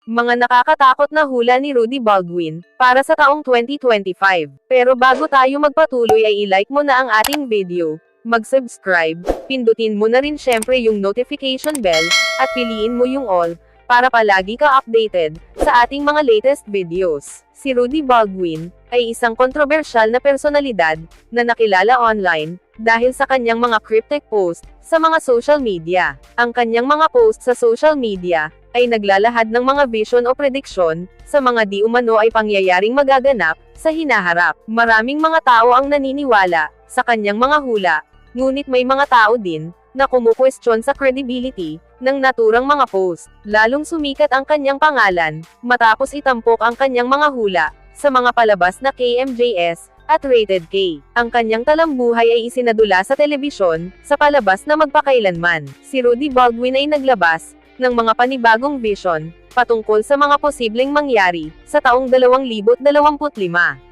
Mga nakakatakot na hula ni Rudy Baldwin, para sa taong 2025. Pero bago tayo magpatuloy ay i-like mo na ang ating video, mag-subscribe, pindutin mo na rin syempre yung notification bell, at piliin mo yung all, para palagi ka updated, sa ating mga latest videos. Si Rudy Baldwin, ay isang kontrobersyal na personalidad, na nakilala online, dahil sa kanyang mga cryptic post, sa mga social media. Ang kanyang mga post sa social media, ay naglalahad ng mga vision o prediksyon, sa mga di umano ay pangyayaring magaganap, sa hinaharap. Maraming mga tao ang naniniwala, sa kanyang mga hula, ngunit may mga tao din, na kumukwestiyon sa credibility, ng naturang mga post. Lalong sumikat ang kanyang pangalan, matapos itampok ang kanyang mga hula, sa mga palabas na KMJS, at Rated K. Ang kanyang talambuhay ay isinadula sa telebisyon, sa palabas na magpakailanman. Si Rudy Baldwin ay naglabas, ng mga panibagong vision, patungkol sa mga posibleng mangyari, sa taong 2025.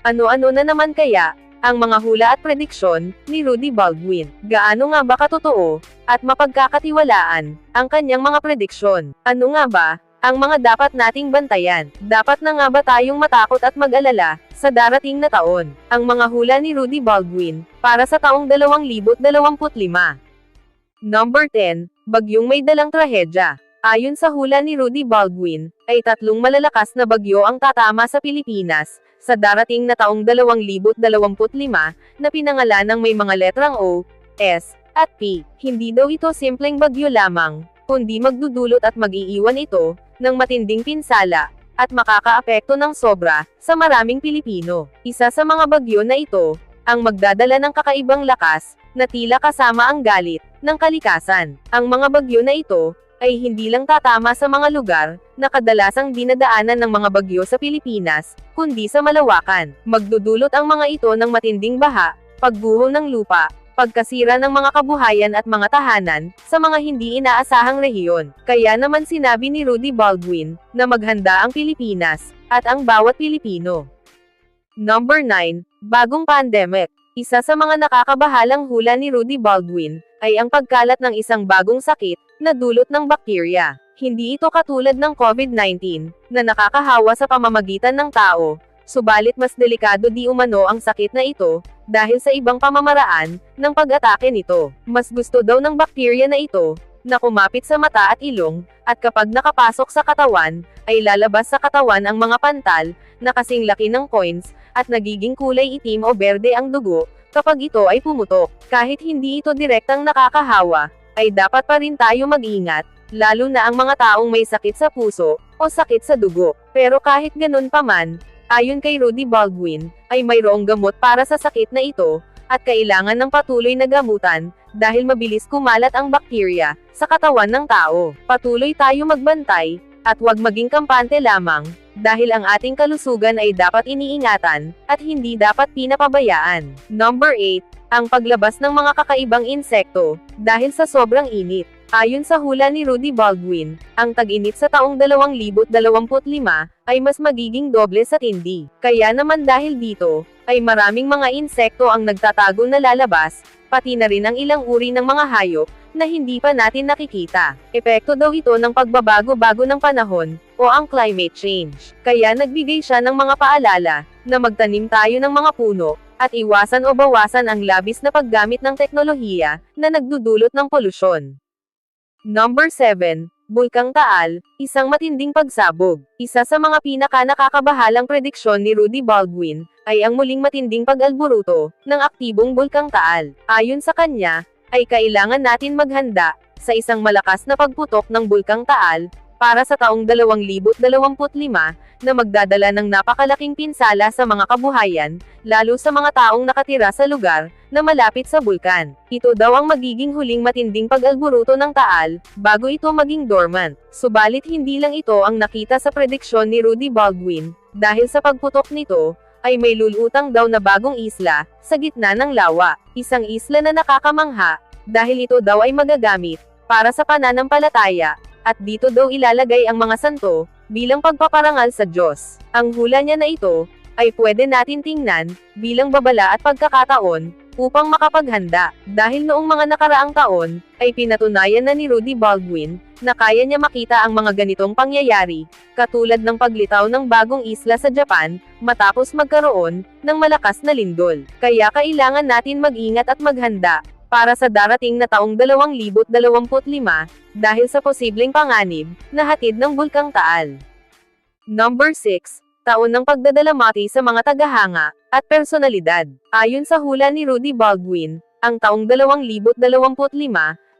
Ano-ano na naman kaya, ang mga hula at prediksyon, ni Rudy Baldwin? Gaano nga ba katotoo, at mapagkakatiwalaan, ang kanyang mga prediksyon? Ano nga ba, ang mga dapat nating bantayan? Dapat na nga ba tayong matakot at mag-alala, sa darating na taon? Ang mga hula ni Rudy Baldwin, para sa taong 2025. Number 10, bagyong may dalang trahedya. Ayon sa hula ni Rudy Baldwin, ay 3 malalakas na bagyo ang tatama sa Pilipinas, sa darating na taong 2025, na pinangalan ng may mga letrang O, S, at P. Hindi daw ito simpleng bagyo lamang, kundi magdudulot at mag-iiwan ito, ng matinding pinsala, at makakaapekto ng sobra, sa maraming Pilipino. Isa sa mga bagyo na ito, ang magdadala ng kakaibang lakas, na tila kasama ang galit, ng kalikasan. Ang mga bagyo na ito, ay hindi lang tatama sa mga lugar, na kadalasang dinadaanan ng mga bagyo sa Pilipinas, kundi sa malawakan. Magdudulot ang mga ito ng matinding baha, pagguho ng lupa, pagkasira ng mga kabuhayan at mga tahanan, sa mga hindi inaasahang rehiyon. Kaya naman sinabi ni Rudy Baldwin, na maghanda ang Pilipinas, at ang bawat Pilipino. Number 9, bagong pandemic. Isa sa mga nakakabahalang hula ni Rudy Baldwin, ay ang pagkalat ng isang bagong sakit, na dulot ng bakterya. Hindi ito katulad ng COVID-19, na nakakahawa sa pamamagitan ng tao, subalit mas delikado di umano ang sakit na ito, dahil sa ibang pamamaraan, ng pag-atake nito. Mas gusto daw ng bakterya na ito, na kumapit sa mata at ilong, at kapag nakapasok sa katawan, ay lalabas sa katawan ang mga pantal, na kasing laki ng coins, at nagiging kulay itim o berde ang dugo, kapag ito ay pumutok. Kahit hindi ito direktang nakakahawa, ay dapat pa rin tayo mag-ingat, lalo na ang mga taong may sakit sa puso, o sakit sa dugo. Pero kahit ganun pa man, ayon kay Rudy Baldwin, ay mayroong gamot para sa sakit na ito, at kailangan ng patuloy na gamutan, dahil mabilis kumalat ang bakterya, sa katawan ng tao. Patuloy tayo magbantay, at huwag maging kampante lamang, dahil ang ating kalusugan ay dapat iniingatan, at hindi dapat pinapabayaan. Number 8, ang paglabas ng mga kakaibang insekto, dahil sa sobrang init. Ayon sa hula ni Rudy Baldwin, ang tag-init sa taong 2025, ay mas magiging doble sa tindi. Kaya naman dahil dito, ay maraming mga insekto ang nagtatago na lalabas, pati na rin ang ilang uri ng mga hayop, na hindi pa natin nakikita. Epekto daw ito ng pagbabago-bago ng panahon, o ang climate change. Kaya nagbigay siya ng mga paalala, na magtanim tayo ng mga puno, at iwasan o bawasan ang labis na paggamit ng teknolohiya, na nagdudulot ng polusyon. Number 7, Bulkang Taal, isang matinding pagsabog. Isa sa mga pinaka-nakakabahalang prediksyon ni Rudy Baldwin, ay ang muling matinding pag-alburuto, ng aktibong Bulkang Taal. Ayon sa kanya, ay kailangan natin maghanda, sa isang malakas na pagputok ng Bulkang Taal, para sa taong 2025, na magdadala ng napakalaking pinsala sa mga kabuhayan, lalo sa mga taong nakatira sa lugar, na malapit sa bulkan. Ito daw ang magiging huling matinding pag-alburuto ng Taal, bago ito maging dormant. Subalit hindi lang ito ang nakita sa prediksyon ni Rudy Baldwin, dahil sa pagputok nito, ay may lulutang daw na bagong isla, sa gitna ng lawa. Isang isla na nakakamangha, dahil ito daw ay magagamit, para sa pananampalataya, at dito daw ilalagay ang mga santo, bilang pagpaparangal sa Diyos. Ang hula niya na ito, ay pwede natin tingnan, bilang babala at pagkakataon, upang makapaghanda. Dahil noong mga nakaraang taon, ay pinatunayan na ni Rudy Baldwin, na kaya niya makita ang mga ganitong pangyayari, katulad ng paglitaw ng bagong isla sa Japan, matapos magkaroon ng malakas na lindol. Kaya kailangan natin mag-ingat at maghanda, para sa darating na taong 2025, dahil sa posibleng panganib, na hatid ng Bulkang Taal. Number 6. Taon ng pagdadalamati sa mga tagahanga, at personalidad. Ayon sa hula ni Rudy Baldwin, ang taong 2025,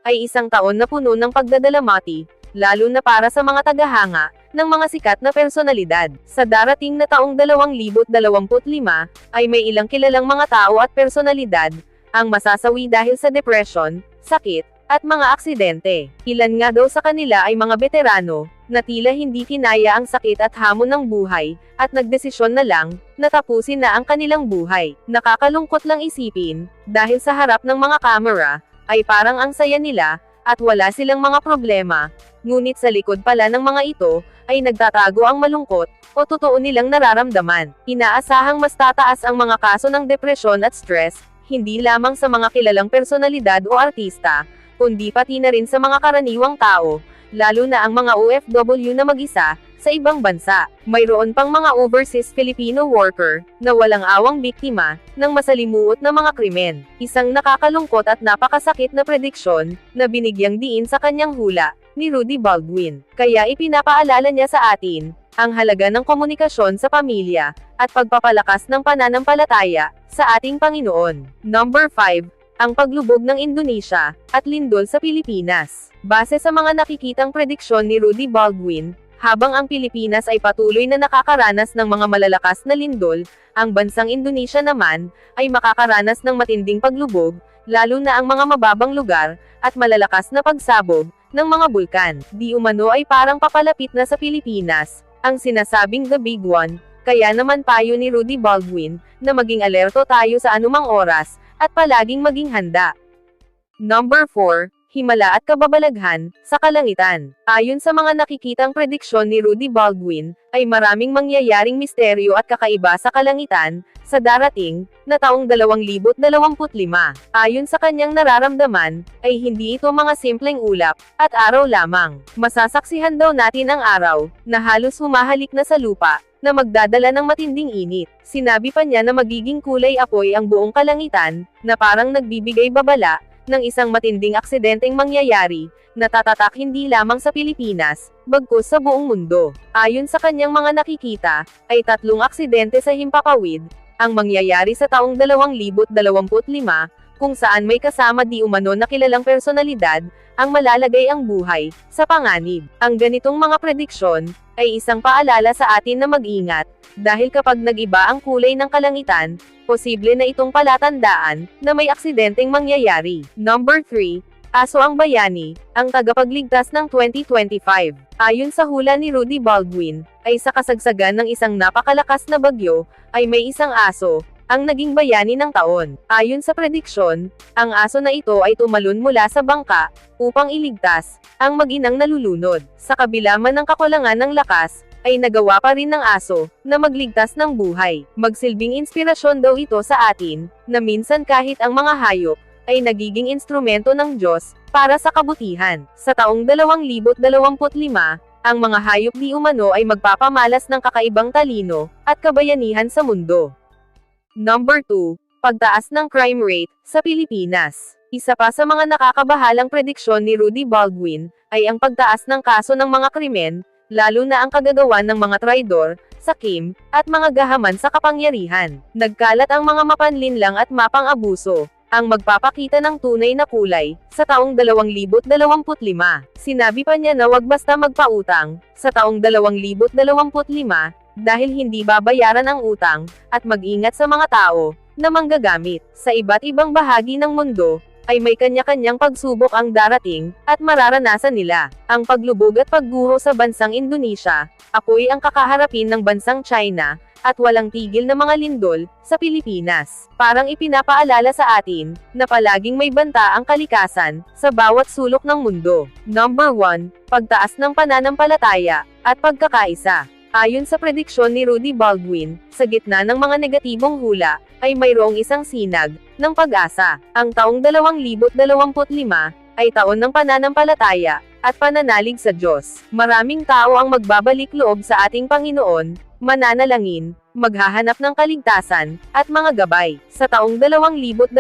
ay isang taon na puno ng pagdadalamati, lalo na para sa mga tagahanga, ng mga sikat na personalidad. Sa darating na taong 2025, ay may ilang kilalang mga tao at personalidad, ang masasawi dahil sa depression, sakit, at mga aksidente. Ilan nga daw sa kanila ay mga veterano, na tila hindi kinaya ang sakit at hamon ng buhay, at nagdesisyon na lang, na tapusin na ang kanilang buhay. Nakakalungkot lang isipin, dahil sa harap ng mga kamera, ay parang ang saya nila, at wala silang mga problema. Ngunit sa likod pala ng mga ito, ay nagtatago ang malungkot, o totoo nilang nararamdaman. Inaasahang mas tataas ang mga kaso ng depresyon at stress, hindi lamang sa mga kilalang personalidad o artista, kundi pati na rin sa mga karaniwang tao, lalo na ang mga OFW na mag-isa, sa ibang bansa. Mayroon pang mga overseas Filipino worker, na walang awang biktima, ng masalimuot na mga krimen. Isang nakakalungkot at napakasakit na prediksyon, na binigyang diin sa kanyang hula, ni Rudy Baldwin. Kaya ipinapaalala niya sa atin, ang halaga ng komunikasyon sa pamilya, at pagpapalakas ng pananampalataya, sa ating Panginoon. Number 5. Ang paglubog ng Indonesia, at lindol sa Pilipinas. Base sa mga nakikitang prediksyon ni Rudy Baldwin, habang ang Pilipinas ay patuloy na nakakaranas ng mga malalakas na lindol, ang bansang Indonesia naman, ay makakaranas ng matinding paglubog, lalo na ang mga mababang lugar, at malalakas na pagsabog, ng mga bulkan. Di umano ay parang papalapit na sa Pilipinas, ang sinasabing The Big One, kaya naman payo ni Rudy Baldwin, na maging alerto tayo sa anumang oras, at palaging maging handa. Number 4. Himala at kababalaghan, sa kalangitan. Ayon sa mga nakikitang prediksyon ni Rudy Baldwin, ay maraming mangyayaring misteryo at kakaiba sa kalangitan, sa darating, na taong 2025. Ayon sa kanyang nararamdaman, ay hindi ito mga simpleng ulap, at araw lamang. Masasaksihan daw natin ang araw, na halos humahalik na sa lupa, na magdadala ng matinding init. Sinabi pa niya na magiging kulay apoy ang buong kalangitan, na parang nagbibigay babala, ng isang matinding aksidenteng mangyayari, na tatatak hindi lamang sa Pilipinas, bagkus sa buong mundo. Ayon sa kanyang mga nakikita, ay 3 aksidente sa himpapawid, ang mangyayari sa taong 2025, kung saan may kasama di umano na kilalang personalidad, ang malalagay ang buhay, sa panganib. Ang ganitong mga prediksyon, ay isang paalala sa atin na mag-ingat, dahil kapag nag-iba ang kulay ng kalangitan, posible na itong palatandaan, na may aksidenteng mangyayari. Number 3. Aso ang Bayani, ang tagapagligtas ng 2025. Ayon sa hula ni Rudy Baldwin, ay sa kasagsagan ng isang napakalakas na bagyo, ay may isang aso, ang naging bayani ng taon. Ayon sa prediksyon, ang aso na ito ay tumalon mula sa bangka, upang iligtas, ang mag-inang nalulunod. Sa kabila man ng kakulangan ng lakas, ay nagawa pa rin ng aso, na magligtas ng buhay. Magsilbing inspirasyon daw ito sa atin, na minsan kahit ang mga hayop, ay nagiging instrumento ng Diyos, para sa kabutihan. Sa taong 2025, ang mga hayop di umano ay magpapamalas ng kakaibang talino, at kabayanihan sa mundo. Number 2. Pagtaas ng crime rate, sa Pilipinas. Isa pa sa mga nakakabahalang prediksyon ni Rudy Baldwin, ay ang pagtaas ng kaso ng mga krimen, lalo na ang kagagawan ng mga traidor, sakim, at mga gahaman sa kapangyarihan. Nagkalat ang mga mapanlinlang at mapang-abuso, ang magpapakita ng tunay na kulay, sa taong 2025. Sinabi pa niya na wag basta magpautang, sa taong 2025, dahil hindi babayaran ang utang, at mag-ingat sa mga tao, na manggagamit. Sa iba't ibang bahagi ng mundo, ay may kanya-kanyang pagsubok ang darating, at mararanasan nila. Ang paglubog at pagguho sa bansang Indonesia, apoy ang kakaharapin ng bansang China, at walang tigil na mga lindol, sa Pilipinas. Parang ipinapaalala sa atin, na palaging may banta ang kalikasan, sa bawat sulok ng mundo. Number 1. Pagtaas ng pananampalataya, at pagkakaisa. Ayon sa prediksyon ni Rudy Baldwin, sa gitna ng mga negatibong hula, ay mayroong isang sinag ng pag-asa. Ang taong 2025 ay taon ng pananampalataya at pananalig sa Diyos. Maraming tao ang magbabalik loob sa ating Panginoon, mananalangin, maghahanap ng kaligtasan, at mga gabay. Sa taong 2025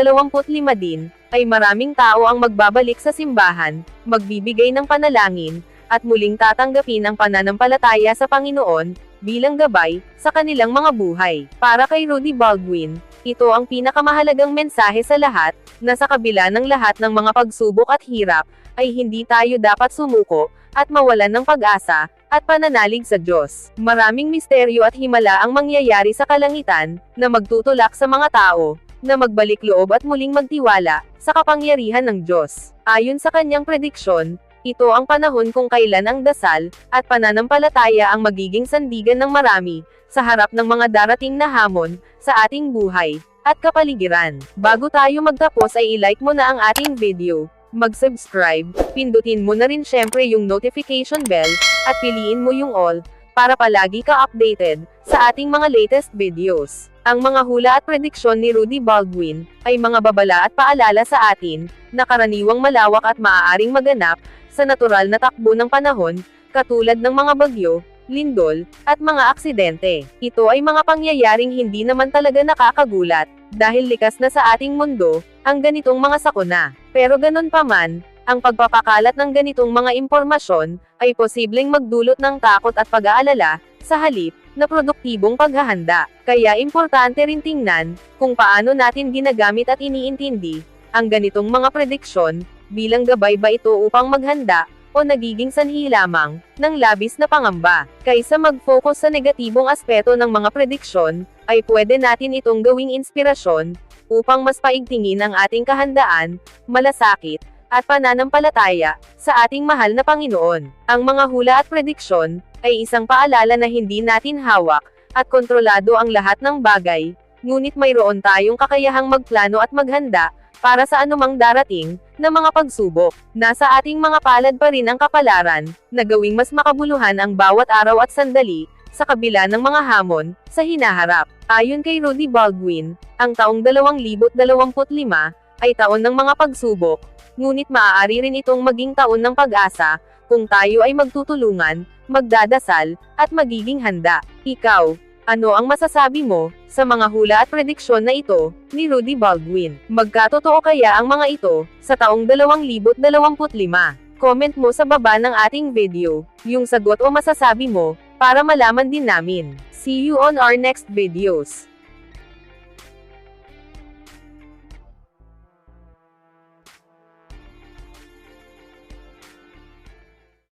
din, ay maraming tao ang magbabalik sa simbahan, magbibigay ng panalangin, at muling tatanggapin ang pananampalataya sa Panginoon, bilang gabay, sa kanilang mga buhay. Para kay Rudy Baldwin, ito ang pinakamahalagang mensahe sa lahat, na sa kabila ng lahat ng mga pagsubok at hirap, ay hindi tayo dapat sumuko, at mawalan ng pag-asa, at pananalig sa Diyos. Maraming misteryo at himala ang mangyayari sa kalangitan, na magtutulak sa mga tao, na magbalik loob at muling magtiwala, sa kapangyarihan ng Diyos. Ayon sa kanyang prediksyon, ito ang panahon kung kailan ang dasal, at pananampalataya ang magiging sandigan ng marami, sa harap ng mga darating na hamon, sa ating buhay, at kapaligiran. Bago tayo magtapos ay i-like mo na ang ating video, mag-subscribe, pindutin mo na rin syempre yung notification bell, at piliin mo yung all, para palagi ka updated, sa ating mga latest videos. Ang mga hula at prediksyon ni Rudy Baldwin, ay mga babala at paalala sa atin, na karaniwang malawak at maaaring maganap, sa natural na takbo ng panahon, katulad ng mga bagyo, lindol, at mga aksidente. Ito ay mga pangyayaring hindi naman talaga nakakagulat, dahil likas na sa ating mundo, ang ganitong mga sakuna. Pero ganun pa man, ang pagpapakalat ng ganitong mga impormasyon, ay posibleng magdulot ng takot at pag-aalala, sa halip, na produktibong paghahanda. Kaya importante rin tingnan, kung paano natin ginagamit at iniintindi, ang ganitong mga prediksyon, bilang gabay ba ito upang maghanda, o nagiging sanhi lamang, ng labis na pangamba. Kaysa mag-focus sa negatibong aspeto ng mga prediksyon, ay pwede natin itong gawing inspirasyon, upang mas paigtingin ang ating kahandaan, malasakit, at pananampalataya, sa ating mahal na Panginoon. Ang mga hula at prediksyon, ay isang paalala na hindi natin hawak, at kontrolado ang lahat ng bagay, ngunit mayroon tayong kakayahang magplano at maghanda, para sa anumang darating, na mga pagsubok. Nasa ating mga palad pa rin ang kapalaran, na gawing mas makabuluhan ang bawat araw at sandali, sa kabila ng mga hamon, sa hinaharap. Ayon kay Rudy Baldwin, ang taong 2025, ay taon ng mga pagsubok, ngunit maaari rin itong maging taon ng pag-asa, kung tayo ay magtutulungan, magdadasal, at magiging handa. Ikaw, ano ang masasabi mo, sa mga hula at prediksyon na ito, ni Rudy Baldwin? Magkatotoo kaya ang mga ito, sa taong 2025? Comment mo sa baba ng ating video, yung sagot o masasabi mo, para malaman din namin. See you on our next videos.